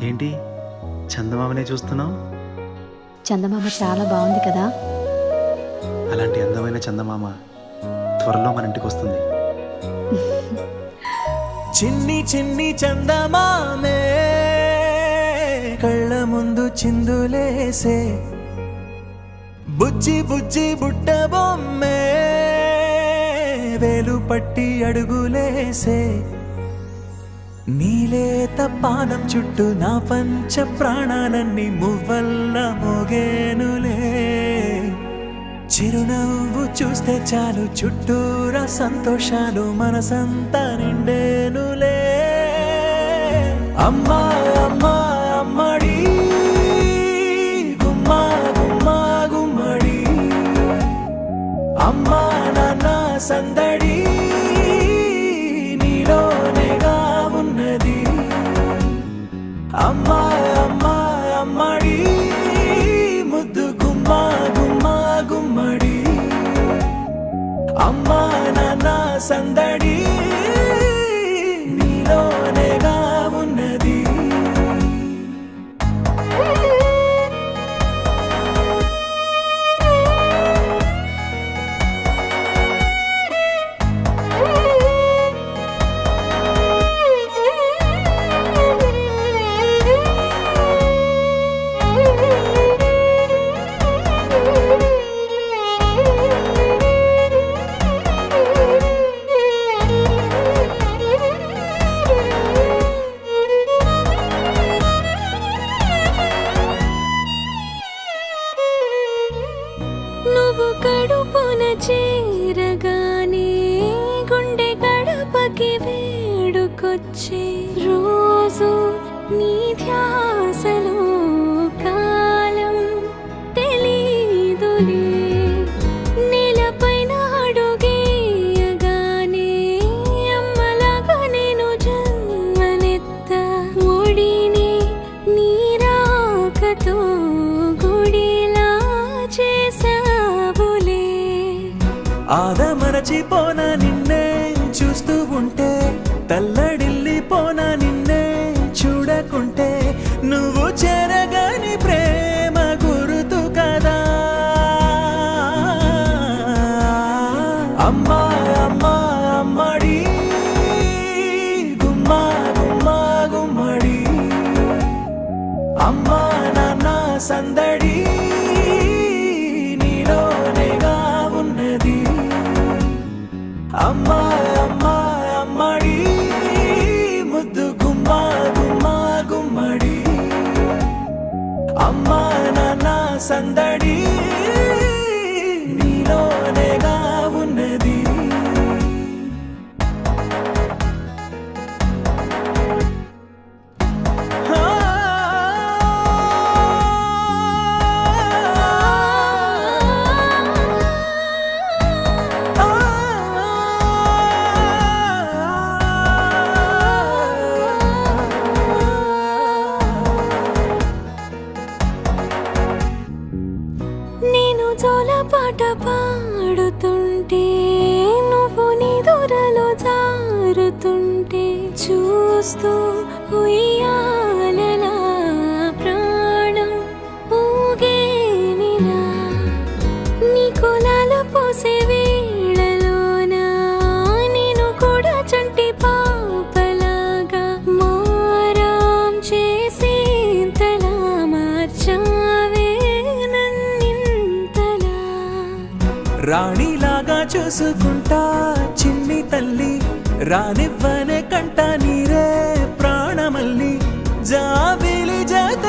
ఏంటి చందమామనే చూస్తున్నావు? చందమామ చాలా బాగుంది కదా. అలాంటి అందమైన చందమామ త్వరలో మన ఇంటికి వస్తుంది. చిన్ని చిన్ని చందమామే కళ్ళ ముందు చిందులేసే, బుజ్జి బుజ్జి బుట్ట బొమ్మే వేలు పట్టి అడుగులేసే, నీలేత పానం చుట్టూ నా పంచ ప్రాణాలన్నీ మువ్వల్ల మోగేనులే, చిరునవ్వు చూస్తే చాలు చుట్టూరా సంతోషాలు మనసంతా నిండేనులే. అమ్మా అమ్మా అమ్మడి గుమ్మా గుమ్మా గుమ్మడి, అమ్మా నాన్న సందడి నీలోనేగా ఉన్నది. అమ్మా అమ్మా అమ్మడి ముద్దు గుమ్మా గుమ్మా గుమ్మడి, అమ్మా నాన్న సందడి నీలోనేగా ఉన్నది. నువ్వు కడుపున చేరగానే గుండె గడపకి వేడుకొచ్చే, రోజు నీ ధ్యాసలో కాలం తెలీదులే, నేలపైన అడుగేయగానే అమ్మలాగా నేను జన్మనెత్త, ఒడిని నీ రాకతో గుడిలా చేసావులే. ఆదమరచిపోన నిన్నే చూస్తూ ఉంటే, తల్లడిల్లిపోన నిన్నే చూడకుంటే, నువ్వు చెరగని ప్రేమ గురుతు కదా. అమ్మా అమ్మా అమ్మడి గుమ్మా గుమ్మా గుమ్మడి, అమ్మా నాన్న సందడి నీలోనేగా ఉన్నది. అమ్మా అమ్మా అమ్మడి ముద్దు గుమ్మా గుమ్మా గుమ్మడి, అమ్మా నాన్న సందడి నీలోనేగా ఉన్నది. నేను జోలపాట పాడుతుంటే, నువ్వు నీ దూరలో జారుతుంటే, చూస్తూ ఉయ్యాలలా ప్రాణం ఊగేనిలా, నీ కులాలు పోసే వేళలోనా నేను కూడా చంటి పాపలాగా మారాం చేసేంతలా మార్చావే నన్నింతలా. రాణిలాగా చూసుకుంటా చిన్ని తల్లి, రానివ్వనే కంట నీరే ప్రాణమల్లి, జాబిలి జత